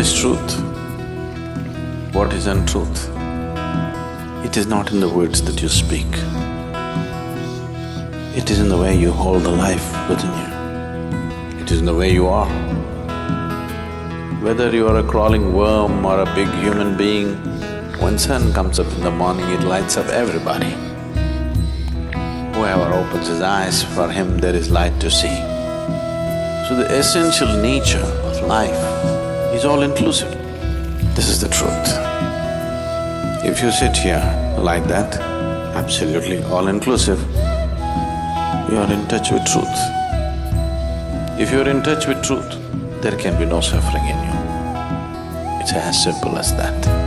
is truth? What is untruth? It is not in the words that you speak. It is in the way you hold the life within you. It is in the way you are. Whether you are a crawling worm or a big human being, when sun comes up in the morning, it lights up everybody. Whoever opens his eyes, for him there is light to see. So the essential nature of life is all-inclusive. This is the truth. If you sit here like that, absolutely all-inclusive, you are in touch with truth. If you are in touch with truth, there can be no suffering in you. It's as simple as that.